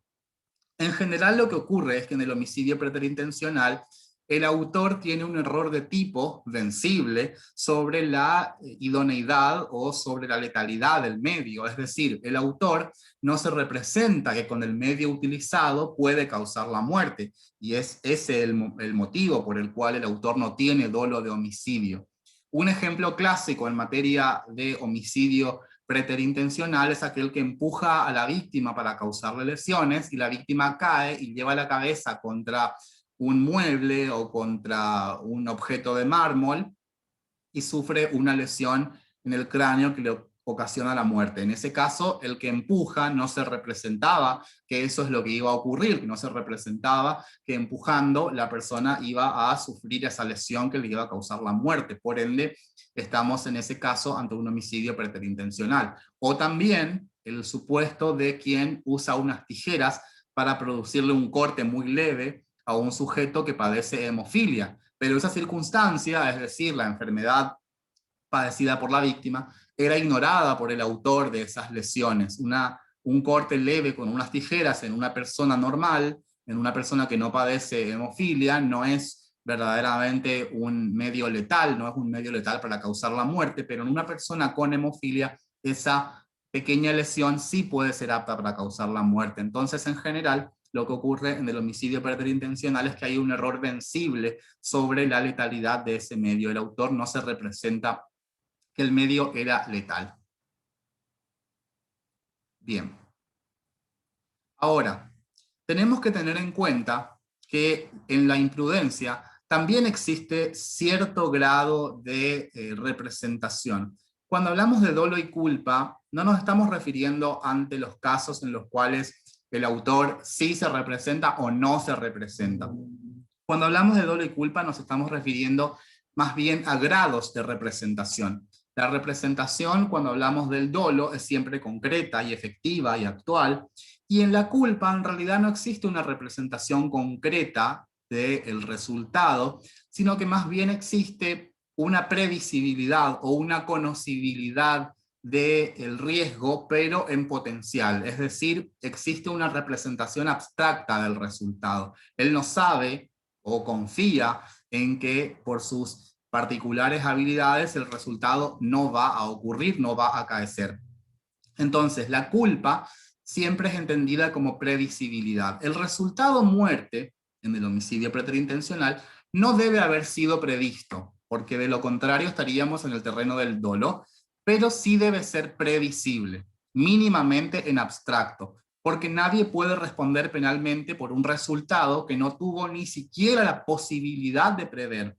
En general lo que ocurre es que en el homicidio preterintencional el autor tiene un error de tipo vencible sobre la idoneidad o sobre la letalidad del medio. Es decir, el autor no se representa que con el medio utilizado puede causar la muerte, y es ese el motivo por el cual el autor no tiene dolo de homicidio. Un ejemplo clásico en materia de homicidio preterintencional es aquel que empuja a la víctima para causarle lesiones y la víctima cae y lleva la cabeza contra un mueble o contra un objeto de mármol y sufre una lesión en el cráneo que le ocasiona la muerte. En ese caso, el que empuja no se representaba que eso es lo que iba a ocurrir, no se representaba que empujando la persona iba a sufrir esa lesión que le iba a causar la muerte. Por ende, estamos en ese caso ante un homicidio preterintencional. O también el supuesto de quien usa unas tijeras para producirle un corte muy leve a un sujeto que padece hemofilia. Pero esa circunstancia, es decir, la enfermedad padecida por la víctima, era ignorada por el autor de esas lesiones. Un corte leve con unas tijeras en una persona normal, en una persona que no padece hemofilia, no es verdaderamente un medio letal, no es un medio letal para causar la muerte, pero en una persona con hemofilia, esa pequeña lesión sí puede ser apta para causar la muerte. Entonces, en general, lo que ocurre en el homicidio preterintencional es que hay un error vencible sobre la letalidad de ese medio. El autor no se representa que el medio era letal. Bien. Ahora, tenemos que tener en cuenta que en la imprudencia también existe cierto grado de representación. Cuando hablamos de dolo y culpa, no nos estamos refiriendo ante los casos en los cuales el autor sí se representa o no se representa. Cuando hablamos de dolo y culpa nos estamos refiriendo más bien a grados de representación. La representación, cuando hablamos del dolo, es siempre concreta y efectiva y actual, y en la culpa en realidad no existe una representación concreta del resultado, sino que más bien existe una previsibilidad o una conocibilidad del riesgo, pero en potencial. Es decir, existe una representación abstracta del resultado. Él no sabe o confía en que por sus particulares habilidades el resultado no va a ocurrir, no va a acaecer. Entonces, la culpa siempre es entendida como previsibilidad. El resultado muerte en el homicidio preterintencional no debe haber sido previsto, porque de lo contrario estaríamos en el terreno del dolo, pero sí debe ser previsible, mínimamente en abstracto, porque nadie puede responder penalmente por un resultado que no tuvo ni siquiera la posibilidad de prever.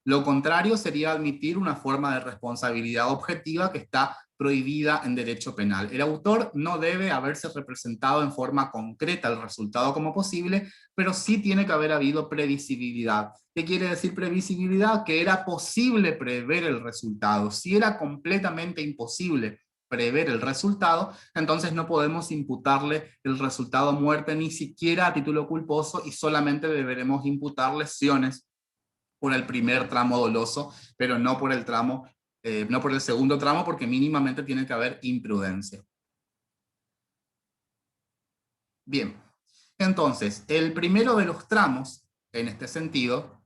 Lo contrario sería admitir una forma de responsabilidad objetiva que está prohibida en derecho penal. El autor no debe haberse representado en forma concreta el resultado como posible, pero sí tiene que haber habido previsibilidad. ¿Qué quiere decir previsibilidad? Que era posible prever el resultado. Si era completamente imposible prever el resultado, entonces no podemos imputarle el resultado muerte ni siquiera a título culposo y solamente deberemos imputar lesiones por el primer tramo doloso, pero no por el tramo, no por el segundo tramo, porque mínimamente tiene que haber imprudencia. Bien, entonces, el primero de los tramos, en este sentido,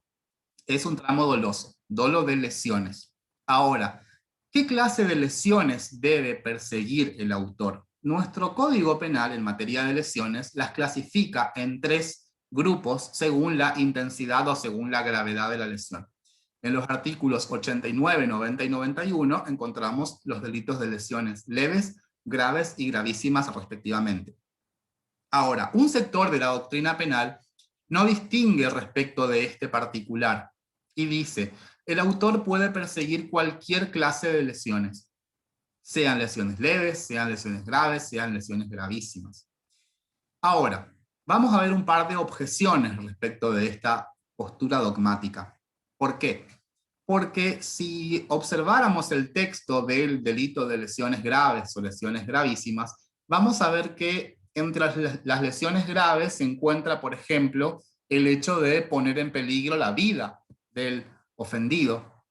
es un tramo doloso, dolo de lesiones. Ahora, ¿qué clase de lesiones debe perseguir el autor? nuestro Código Penal en materia de lesiones las clasifica en 3 grupos según la intensidad o según la gravedad de la lesión. En los artículos 89, 90 y 91 encontramos los delitos de lesiones leves, graves y gravísimas respectivamente. Ahora, un sector de la doctrina penal no distingue respecto de este particular y dice, el autor puede perseguir cualquier clase de lesiones, sean lesiones leves, sean lesiones graves, sean lesiones gravísimas. Ahora, vamos a ver un par de objeciones respecto de esta postura dogmática. ¿Por qué? Porque si observáramos el texto del delito de lesiones graves o lesiones gravísimas, vamos a ver que entre las lesiones graves se encuentra, por ejemplo, el hecho de poner en peligro la vida del ofendido,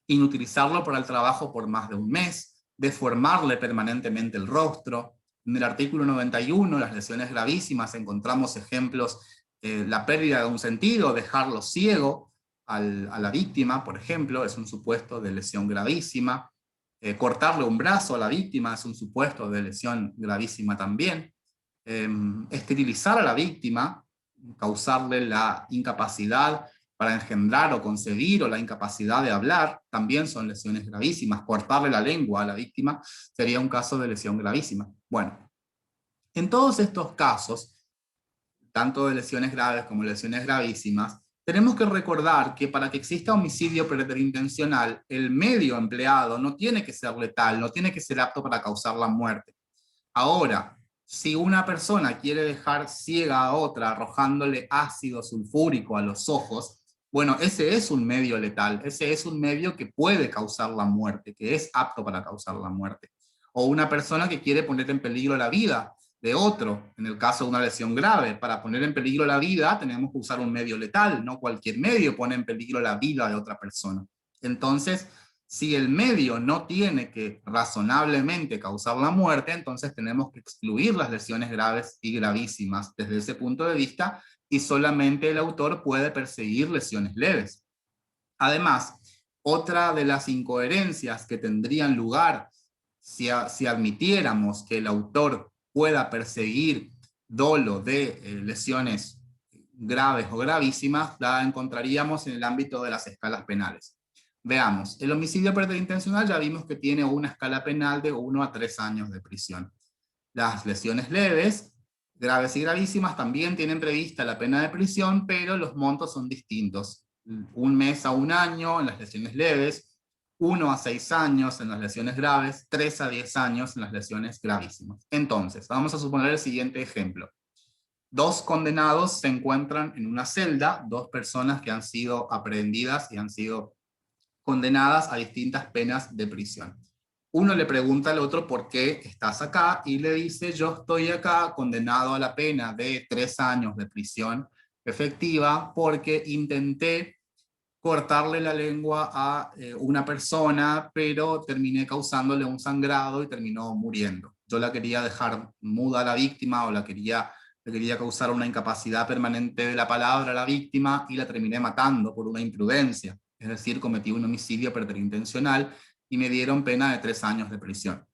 inutilizarlo para el trabajo por más de un mes, deformarle permanentemente el rostro. En el artículo 91, las lesiones gravísimas, encontramos ejemplos, la pérdida de un sentido, dejarlo ciego a la víctima, por ejemplo, es un supuesto de lesión gravísima. Cortarle un brazo a la víctima es un supuesto de lesión gravísima también. Esterilizar a la víctima, causarle la incapacidad para engendrar o concebir o la incapacidad de hablar, también son lesiones gravísimas. Cortarle la lengua a la víctima sería un caso de lesión gravísima. Bueno, en todos estos casos, tanto de lesiones graves como lesiones gravísimas, tenemos que recordar que para que exista homicidio preterintencional, el medio empleado no tiene que ser letal, no tiene que ser apto para causar la muerte. Ahora, si una persona quiere dejar ciega a otra arrojándole ácido sulfúrico a los ojos, bueno, ese es un medio letal, ese es un medio que puede causar la muerte, que es apto para causar la muerte. O una persona que quiere poner en peligro la vida de otro, en el caso de una lesión grave. Para poner en peligro la vida tenemos que usar un medio letal, no cualquier medio pone en peligro la vida de otra persona. Entonces, si el medio no tiene que razonablemente causar la muerte, entonces tenemos que excluir las lesiones graves y gravísimas desde ese punto de vista, y solamente el autor puede perseguir lesiones leves. Además, otra de las incoherencias que tendrían lugar si admitiéramos que el autor pueda perseguir dolo de lesiones graves o gravísimas, la encontraríamos en el ámbito de las escalas penales. Veamos, el homicidio preterintencional ya vimos que tiene una escala penal de 1 a 3 años de prisión. Las lesiones leves, graves y gravísimas también tienen prevista la pena de prisión, pero los montos son distintos. 1 mes a 1 año en las lesiones leves, 1 a 6 años en las lesiones graves, 3 a 10 años en las lesiones gravísimas. Entonces, vamos a suponer el siguiente ejemplo. 2 condenados se encuentran en una celda, 2 personas que han sido aprehendidas y han sido condenadas a distintas penas de prisión. Uno le pregunta al otro por qué estás acá y le dice, yo estoy acá condenado a la pena de 3 años de prisión efectiva porque intenté cortarle la lengua a una persona, pero terminé causándole un sangrado y terminó muriendo. Yo la quería dejar muda a la víctima o le quería causar una incapacidad permanente de la palabra a la víctima y la terminé matando por una imprudencia. Es decir, cometí un homicidio preterintencional y me dieron pena de 3 años de prisión.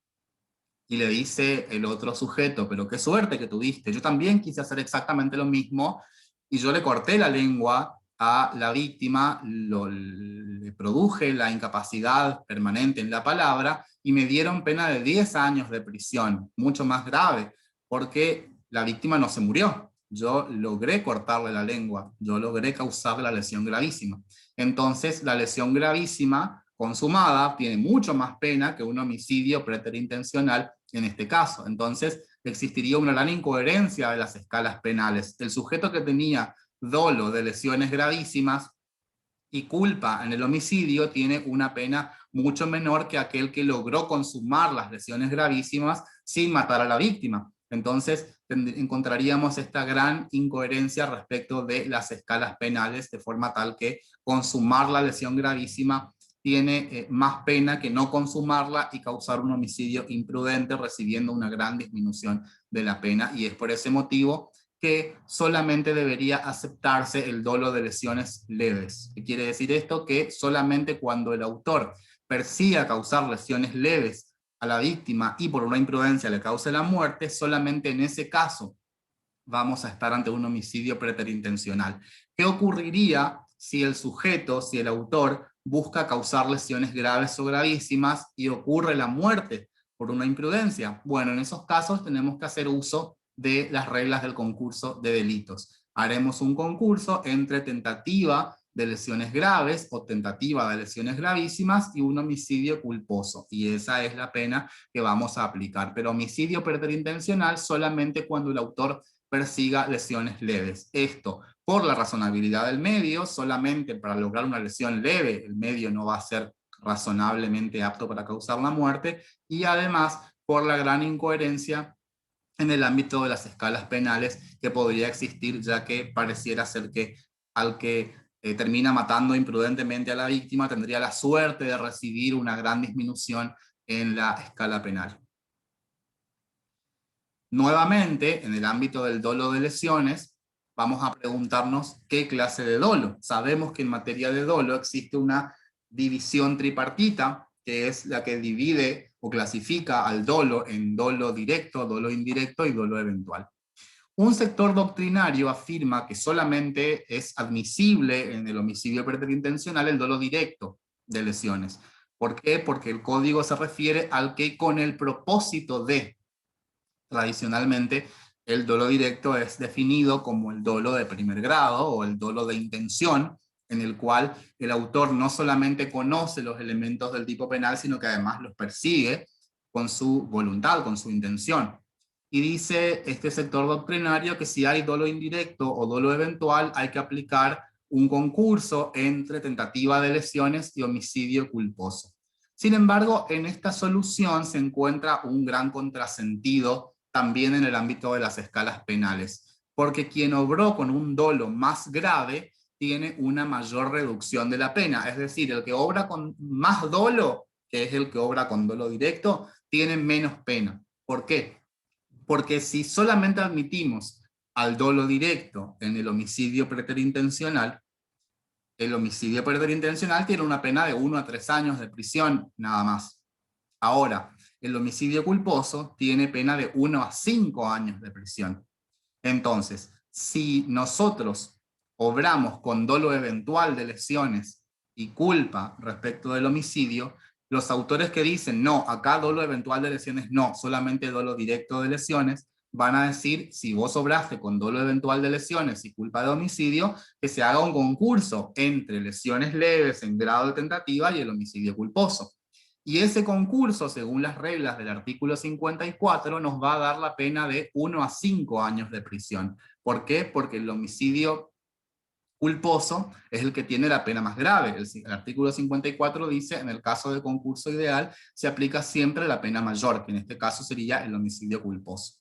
Y le dice el otro sujeto, pero qué suerte que tuviste, yo también quise hacer exactamente lo mismo y yo le corté la lengua a la víctima, le produje la incapacidad permanente en la palabra y me dieron pena de 10 años de prisión, mucho más grave, porque la víctima no se murió. Yo logré cortarle la lengua, yo logré causarle la lesión gravísima. Entonces, la lesión gravísima consumada tiene mucho más pena que un homicidio preterintencional en este caso. Entonces, existiría una gran incoherencia de las escalas penales. El sujeto que tenía dolo de lesiones gravísimas y culpa en el homicidio tiene una pena mucho menor que aquel que logró consumar las lesiones gravísimas sin matar a la víctima. Entonces encontraríamos esta gran incoherencia respecto de las escalas penales, de forma tal que consumar la lesión gravísima tiene más pena que no consumarla y causar un homicidio imprudente, recibiendo una gran disminución de la pena, y es por ese motivo que solamente debería aceptarse el dolo de lesiones leves. ¿Qué quiere decir esto? Que solamente cuando el autor persiga causar lesiones leves a la víctima y por una imprudencia le cause la muerte, solamente en ese caso vamos a estar ante un homicidio preterintencional. ¿Qué ocurriría si el sujeto, si el autor, busca causar lesiones graves o gravísimas y ocurre la muerte por una imprudencia? Bueno, en esos casos tenemos que hacer uso de las reglas del concurso de delitos. Haremos un concurso entre tentativa de lesiones graves o tentativa de lesiones gravísimas y un homicidio culposo. Y esa es la pena que vamos a aplicar. Pero homicidio preterintencional solamente cuando el autor persiga lesiones leves. Esto, por la razonabilidad del medio, solamente para lograr una lesión leve, el medio no va a ser razonablemente apto para causar la muerte, y además por la gran incoherencia en el ámbito de las escalas penales que podría existir, ya que pareciera ser que al que termina matando imprudentemente a la víctima tendría la suerte de recibir una gran disminución en la escala penal. Nuevamente, en el ámbito del dolo de lesiones, vamos a preguntarnos qué clase de dolo. Sabemos que en materia de dolo existe una división tripartita, que es la que divide o clasifica al dolo en dolo directo, dolo indirecto y dolo eventual. Un sector doctrinario afirma que solamente es admisible en el homicidio preterintencional el dolo directo de lesiones. ¿Por qué? Porque el código se refiere al que con el propósito de. Tradicionalmente, el dolo directo es definido como el dolo de primer grado o el dolo de intención, en el cual el autor no solamente conoce los elementos del tipo penal, sino que además los persigue con su voluntad, con su intención. Y dice este sector doctrinario que si hay dolo indirecto o dolo eventual, hay que aplicar un concurso entre tentativa de lesiones y homicidio culposo. Sin embargo, en esta solución se encuentra un gran contrasentido también en el ámbito de las escalas penales, porque quien obró con un dolo más grave tiene una mayor reducción de la pena, es decir, el que obra con más dolo, que es el que obra con dolo directo, tiene menos pena. ¿Por qué? Porque si solamente admitimos al dolo directo en el homicidio preterintencional, el homicidio preterintencional tiene una pena de 1 a 3 años de prisión, nada más. Ahora, el homicidio culposo tiene pena de 1 a 5 años de prisión. Entonces, si nosotros obramos con dolo eventual de lesiones y culpa respecto del homicidio, los autores que dicen, no, acá dolo eventual de lesiones no, solamente dolo directo de lesiones, van a decir, si vos obraste con dolo eventual de lesiones y culpa de homicidio, que se haga un concurso entre lesiones leves en grado de tentativa y el homicidio culposo. Y ese concurso, según las reglas del artículo 54, nos va a dar la pena de 1 a 5 años de prisión. ¿Por qué? Porque el homicidio culposo es el que tiene la pena más grave. El artículo 54 dice, en el caso de concurso ideal, se aplica siempre la pena mayor, que en este caso sería el homicidio culposo.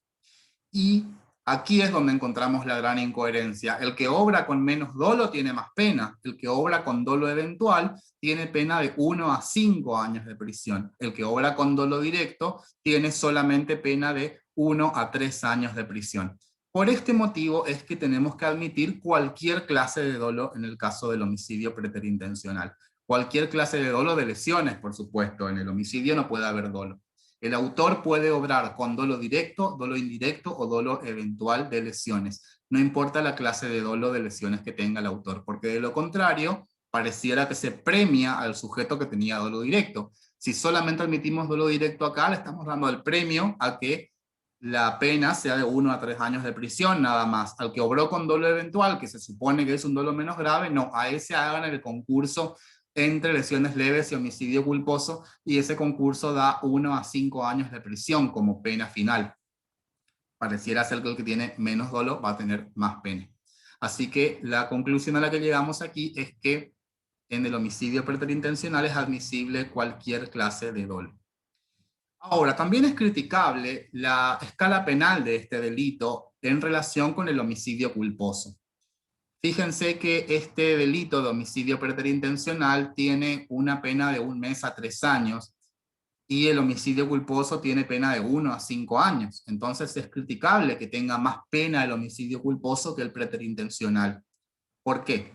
Y aquí es donde encontramos la gran incoherencia. El que obra con menos dolo tiene más pena. El que obra con dolo eventual tiene pena de 1 a 5 años de prisión. El que obra con dolo directo tiene solamente pena de 1 a 3 años de prisión. Por este motivo es que tenemos que admitir cualquier clase de dolo en el caso del homicidio preterintencional. Cualquier clase de dolo de lesiones, por supuesto. En el homicidio no puede haber dolo. El autor puede obrar con dolo directo, dolo indirecto o dolo eventual de lesiones. No importa la clase de dolo de lesiones que tenga el autor, porque de lo contrario, pareciera que se premia al sujeto que tenía dolo directo. Si solamente admitimos dolo directo acá, le estamos dando el premio a que la pena sea de 1 a 3 años de prisión, nada más. Al que obró con dolo eventual, que se supone que es un dolo menos grave, no, a ese hagan el concurso entre lesiones leves y homicidio culposo, y ese concurso da 1 a 5 años de prisión como pena final. Pareciera ser que el que tiene menos dolo va a tener más pena. Así que la conclusión a la que llegamos aquí es que en el homicidio preterintencional es admisible cualquier clase de dolo. Ahora, también es criticable la escala penal de este delito en relación con el homicidio culposo. Fíjense que este delito de homicidio preterintencional tiene una pena de 1 mes a 3 años y el homicidio culposo tiene pena de 1 a 5 años. Entonces es criticable que tenga más pena el homicidio culposo que el preterintencional. ¿Por qué?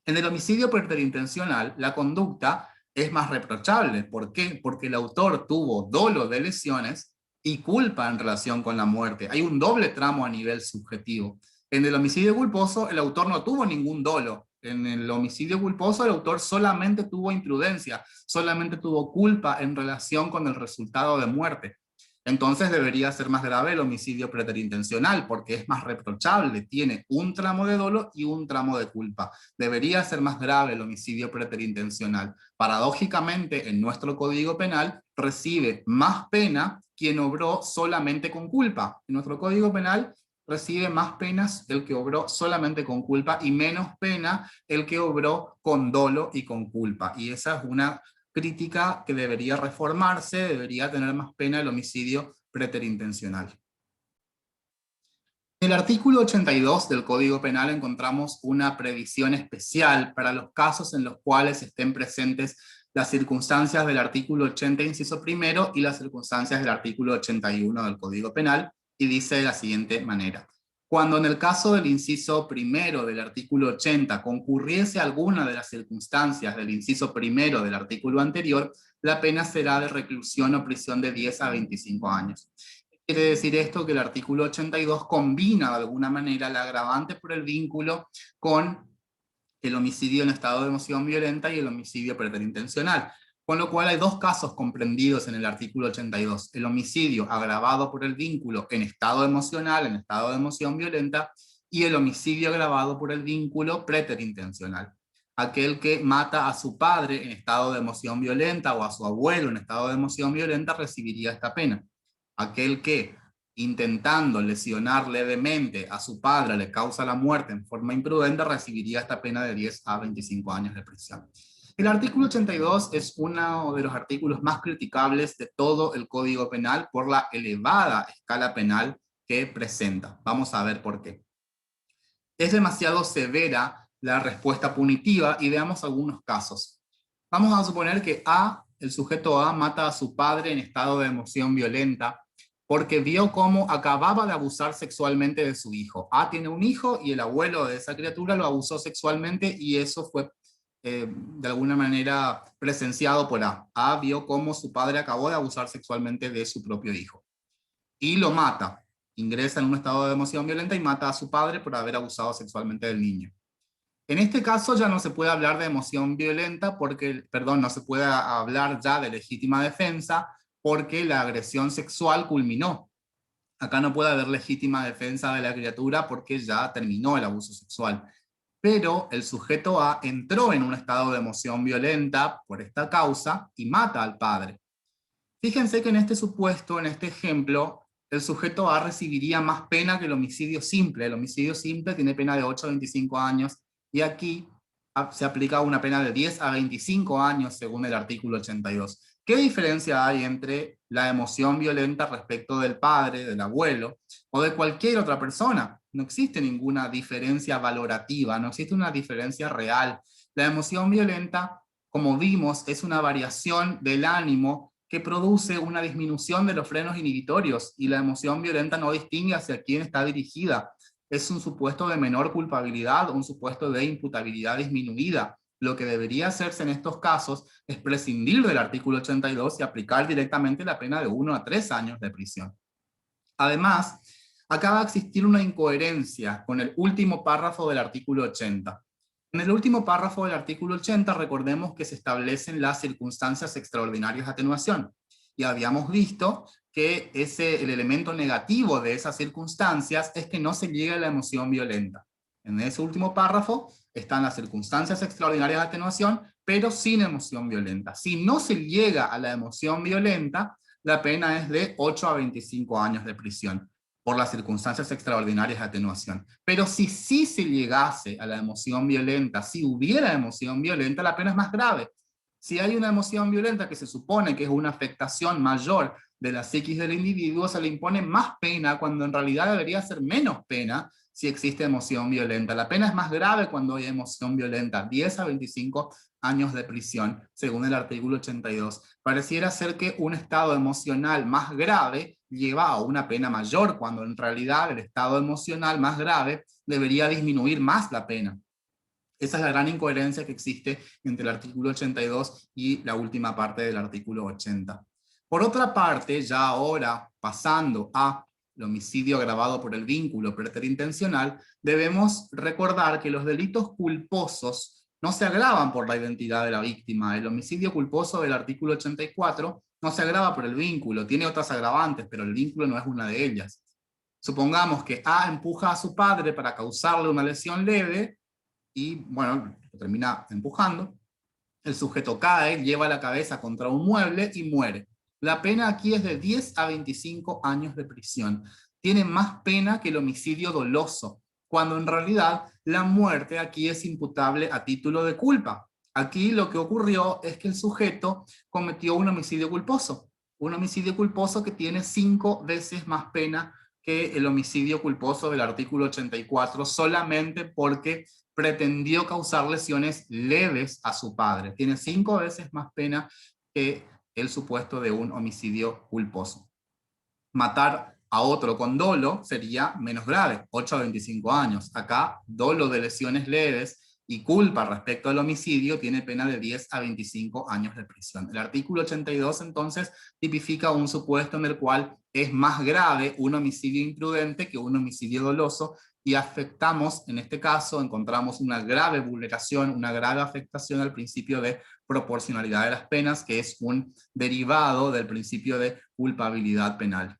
En el homicidio preterintencional, la conducta es más reprochable. ¿Por qué? Porque el autor tuvo dolo de lesiones y culpa en relación con la muerte. Hay un doble tramo a nivel subjetivo. En el homicidio culposo, el autor no tuvo ningún dolo. En el homicidio culposo, el autor solamente tuvo imprudencia, solamente tuvo culpa en relación con el resultado de muerte. Entonces debería ser más grave el homicidio preterintencional, porque es más reprochable, tiene un tramo de dolo y un tramo de culpa. Debería ser más grave el homicidio preterintencional. Paradójicamente, en nuestro Código Penal, recibe más pena quien obró solamente con culpa. En nuestro Código Penal recibe más penas el que obró solamente con culpa y menos pena el que obró con dolo y con culpa. Y esa es una crítica que debería reformarse, debería tener más pena el homicidio preterintencional. En el artículo 82 del Código Penal encontramos una previsión especial para los casos en los cuales estén presentes las circunstancias del artículo 80, inciso primero, y las circunstancias del artículo 81 del Código Penal, y dice de la siguiente manera: cuando en el caso del inciso primero del artículo 80 concurriese alguna de las circunstancias del inciso primero del artículo anterior, la pena será de reclusión o prisión de 10 a 25 años. Quiere decir esto que el artículo 82 combina de alguna manera el agravante por el vínculo con el homicidio en estado de emoción violenta y el homicidio preterintencional. Con lo cual hay dos casos comprendidos en el artículo 82. El homicidio agravado por el vínculo en estado emocional, en estado de emoción violenta, y el homicidio agravado por el vínculo preterintencional. Aquel que mata a su padre en estado de emoción violenta o a su abuelo en estado de emoción violenta recibiría esta pena. Aquel que, intentando lesionar levemente a su padre, le causa la muerte en forma imprudente, recibiría esta pena de 10 a 25 años de prisión. El artículo 82 es uno de los artículos más criticables de todo el Código Penal por la elevada escala penal que presenta. Vamos a ver por qué. Es demasiado severa la respuesta punitiva y veamos algunos casos. Vamos a suponer que el sujeto A mata a su padre en estado de emoción violenta porque vio cómo acababa de abusar sexualmente de su hijo. A tiene un hijo y el abuelo de esa criatura lo abusó sexualmente y eso fue de alguna manera presenciado por A. A vio cómo su padre acabó de abusar sexualmente de su propio hijo. Y lo mata. Ingresa en un estado de emoción violenta y mata a su padre por haber abusado sexualmente del niño. En este caso ya no se puede hablar de emoción violenta porque, perdón, no se puede hablar ya de legítima defensa porque la agresión sexual culminó. Acá no puede haber legítima defensa de la criatura porque ya terminó el abuso sexual. Pero el sujeto A entró en un estado de emoción violenta por esta causa y mata al padre. Fíjense que en este supuesto, en este ejemplo, el sujeto A recibiría más pena que el homicidio simple. El homicidio simple tiene pena de 8 a 25 años y aquí se aplica una pena de 10 a 25 años según el artículo 82. ¿Qué diferencia hay entre la emoción violenta respecto del padre, del abuelo o de cualquier otra persona? No existe ninguna diferencia valorativa, no existe una diferencia real. La emoción violenta, como vimos, es una variación del ánimo que produce una disminución de los frenos inhibitorios y la emoción violenta no distingue hacia quién está dirigida. Es un supuesto de menor culpabilidad, un supuesto de imputabilidad disminuida. Lo que debería hacerse en estos casos es prescindir del artículo 82 y aplicar directamente la pena de 1 a 3 años de prisión. Además, acaba de existir una incoherencia con el último párrafo del artículo 80. En el último párrafo del artículo 80 recordemos que se establecen las circunstancias extraordinarias de atenuación. Y habíamos visto que el elemento negativo de esas circunstancias es que no se llega a la emoción violenta. En ese último párrafo están las circunstancias extraordinarias de atenuación, pero sin emoción violenta. Si no se llega a la emoción violenta, la pena es de 8 a 25 años de prisión por las circunstancias extraordinarias de atenuación. Pero si sí se llegase a la emoción violenta, si hubiera emoción violenta, la pena es más grave. Si hay una emoción violenta que se supone que es una afectación mayor de la psiquis del individuo, se le impone más pena cuando en realidad debería ser menos pena si existe emoción violenta. La pena es más grave cuando hay emoción violenta, 10 a 25 años de prisión, según el artículo 82. Pareciera ser que un estado emocional más grave lleva a una pena mayor, cuando en realidad el estado emocional más grave debería disminuir más la pena. Esa es la gran incoherencia que existe entre el artículo 82 y la última parte del artículo 80. Por otra parte, ya ahora pasando a el homicidio agravado por el vínculo preterintencional, debemos recordar que los delitos culposos no se agravan por la identidad de la víctima. El homicidio culposo del artículo 84 no se agrava por el vínculo, tiene otras agravantes, pero el vínculo no es una de ellas. Supongamos que A empuja a su padre para causarle una lesión leve y, bueno, lo termina empujando. El sujeto cae, lleva la cabeza contra un mueble y muere. La pena aquí es de 10 a 25 años de prisión. Tiene más pena que el homicidio doloso, cuando en realidad la muerte aquí es imputable a título de culpa. Aquí lo que ocurrió es que el sujeto cometió un homicidio culposo que tiene 5 veces más pena que el homicidio culposo del artículo 84, solamente porque pretendió causar lesiones leves a su padre. Tiene 5 veces más pena que el supuesto de un homicidio culposo. Matar a otro con dolo sería menos grave, 8 a 25 años. Acá, dolo de lesiones leves y culpa respecto al homicidio tiene pena de 10 a 25 años de prisión. El artículo 82 entonces tipifica un supuesto en el cual es más grave un homicidio imprudente que un homicidio doloso, y afectamos, en este caso, encontramos una grave vulneración, una grave afectación al principio de proporcionalidad de las penas, que es un derivado del principio de culpabilidad penal.